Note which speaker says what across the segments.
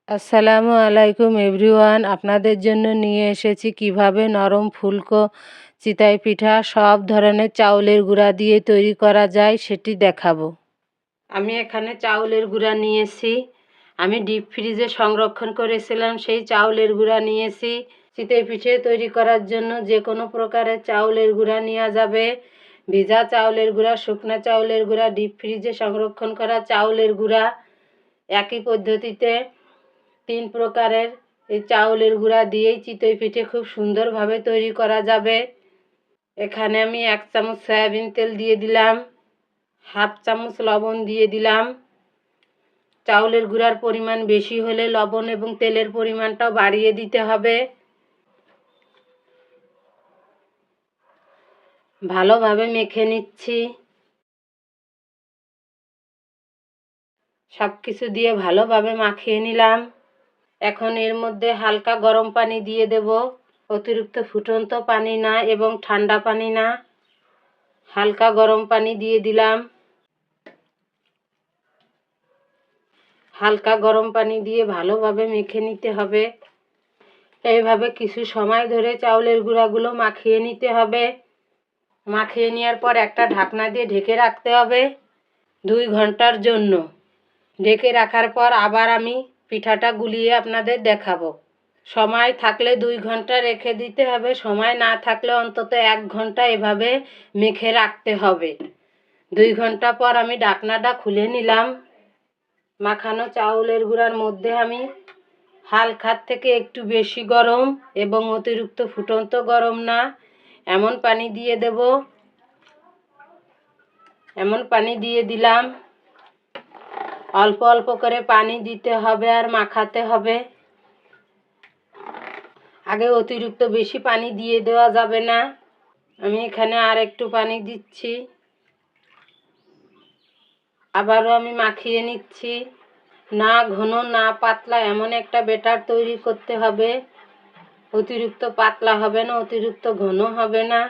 Speaker 1: আসসালামু আলাইকুম এভরিওয়ান, আপনাদের জন্য নিয়ে এসেছি কিভাবে নরম ফুলকো চিতই পিঠা সব ধরনের চাউলের গুঁড়া দিয়ে তৈরি করা যায় সেটি দেখাবো। আমি এখানে চাউলের গুঁড়া নিয়েছি, আমি ডিপ ফ্রিজে সংরক্ষণ করেছিলাম সেই চাউলের গুঁড়া নিয়েছি। চিতই পিঠে তৈরি করার জন্য যে কোনো প্রকারের চাউলের গুঁড়া নেওয়া যাবে। ভিজা চাউলের গুঁড়া, শুকনা চাউলের গুঁড়া, ডিপ ফ্রিজে সংরক্ষণ করা চাউলের গুঁড়া, একই পদ্ধতিতে 3 প্রকারের এই চাউলের গুঁড়া দিয়েই চিতই পিঠে খুব সুন্দরভাবে তৈরি করা যাবে। এখানে আমি 1 চামচ সয়াবিন তেল দিয়ে দিলাম, হাফ চামচ লবণ দিয়ে দিলাম। চাউলের গুঁড়ার পরিমাণ বেশি হলে লবণ এবং তেলের পরিমাণটাও বাড়িয়ে দিতে হবে। ভালোভাবে মেখে নিচ্ছি। সব কিছু দিয়ে ভালোভাবে মাখিয়ে নিলাম। এখন এর মধ্যে হালকা গরম পানি দিয়ে দেব, অতিরিক্ত ফুটন্ত পানি না এবং ঠান্ডা পানি না, হালকা গরম পানি দিয়ে দিলাম। হালকা গরম পানি দিয়ে ভালোভাবে মেখে নিতে হবে। এইভাবে কিছু সময় ধরে চাউলের গুঁড়াগুলো মাখিয়ে নিতে হবে। মাখিয়ে নেওয়ার পর একটা ঢাকনা দিয়ে ঢেকে রাখতে হবে 2 ঘন্টার জন্য। ঢেকে রাখার পর আবার আমি পিঠাটা গুলিয়ে আপনাদের দেখাবো। সময় থাকলে 2 ঘন্টা রেখে দিতে হবে, সময় না থাকলে অন্তত 1 ঘন্টা এভাবে মেখে রাখতে হবে। 2 ঘন্টা পর আমি ঢাকনাটা খুলে নিলাম। মাখানো চাউলের গুঁড়ার মধ্যে আমি হালকার থেকে একটু বেশি গরম এবং অতিরিক্ত ফুটন্ত গরম না এমন পানি দিয়ে দেব। এমন পানি দিয়ে দিলাম। অল্প অল্প করে পানি দিতে হবে আর মাখাতে হবে। আগে অতিরিক্ত বেশি পানি দিয়ে দেওয়া যাবে না। আমি এখানে আর একটু পানি দিচ্ছি। আবারও আমি মাখিয়ে নিচ্ছি। না ঘন না পাতলা এমন একটা ব্যাটার তৈরি করতে হবে। অতিরিক্ত পাতলা হবে না, অতিরিক্ত ঘন হবে না।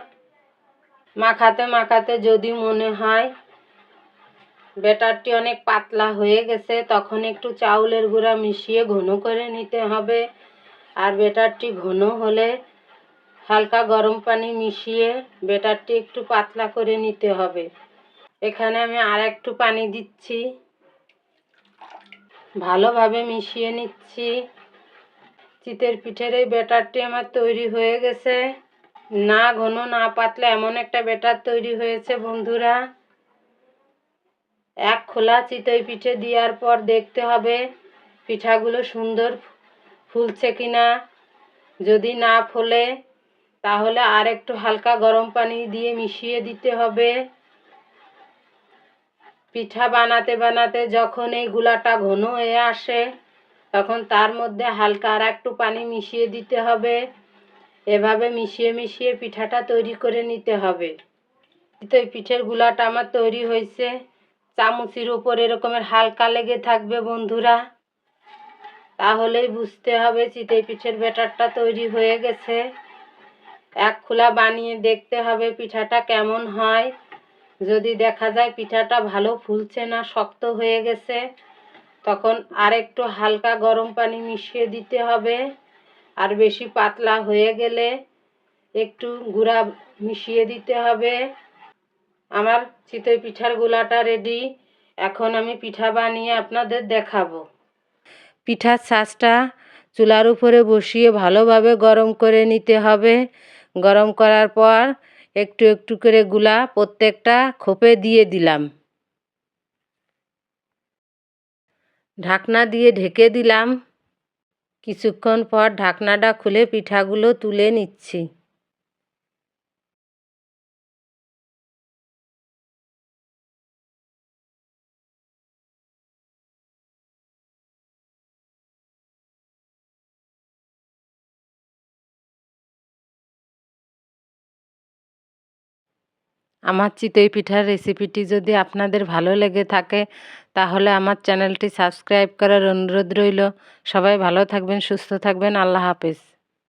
Speaker 1: মাখাতে মাখাতে যদি মনে হয় ব্যাটারটি অনেক পাতলা হয়ে গেছে, তখন একটু চাউলের গুঁড়া মিশিয়ে ঘন করে নিতে হবে। আর ব্যাটারটি ঘন হলে হালকা গরম পানি মিশিয়ে ব্যাটারটি একটু পাতলা করে নিতে হবে। এখানে আমি আর একটু পানি দিচ্ছি। ভালোভাবে মিশিয়ে নিচ্ছি। চিতই পিঠের এই ব্যাটারটি আমার তৈরি হয়ে গেছে। না ঘন না পাতলা এমন একটা ব্যাটার তৈরি হয়েছে বন্ধুরা। এক খোলা চিতই পিঠে দেওয়ার পর দেখতে হবে পিঠাগুলো সুন্দর ফুলছে কিনা। যদি না ফোলে তাহলে আর একটু হালকা গরম পানি দিয়ে মিশিয়ে দিতে হবে। পিঠা বানাতে বানাতে যখন এই গুলাটা ঘন হয়ে আসে তখন তার মধ্যে হালকা আর একটু পানি মিশিয়ে দিতে হবে। এভাবে মিশিয়ে মিশিয়ে পিঠাটা তৈরি করে নিতে হবে। চিতই পিঠের গুলাটা আমার তৈরি হয়েছে। চামচের উপর এরকমের হালকা লেগে থাকবে বন্ধুরা, তাহলেই বুঝতে হবে চিতই পিঠের ব্যাটারটা তৈরি হয়ে গেছে। এক খোলা বানিয়ে দেখতে হবে পিঠাটা কেমন হয়। যদি দেখা যায় পিঠাটা ভালো ফুলছে না, শক্ত হয়ে গেছে, তখন আরেকটু হালকা গরম পানি মিশিয়ে দিতে হবে। আর বেশি পাতলা হয়ে গেলে একটু গুঁড়া মিশিয়ে দিতে হবে। আমার চিতই পিঠার গোলাটা রেডি। এখন আমি পিঠা বানিয়ে আপনাদের দেখাবো। পিঠার ছাঁচটা চুলার উপরে বসিয়ে ভালোভাবে গরম করে নিতে হবে। গরম করার পর একটু একটু করে গুলা প্রত্যেকটা খোপে দিয়ে দিলাম। ঢাকনা দিয়ে ঢেকে দিলাম। কিছুক্ষণ পর ঢাকনাটা খুলে পিঠাগুলো তুলে নিচ্ছি। আমার চিতই পিঠার রেসিপিটি যদি আপনাদের ভালো লেগে থাকে তাহলে আমার চ্যানেলটি সাবস্ক্রাইব করার অনুরোধ রইল। সবাই ভালো থাকবেন, সুস্থ থাকবেন। আল্লাহ হাফেজ।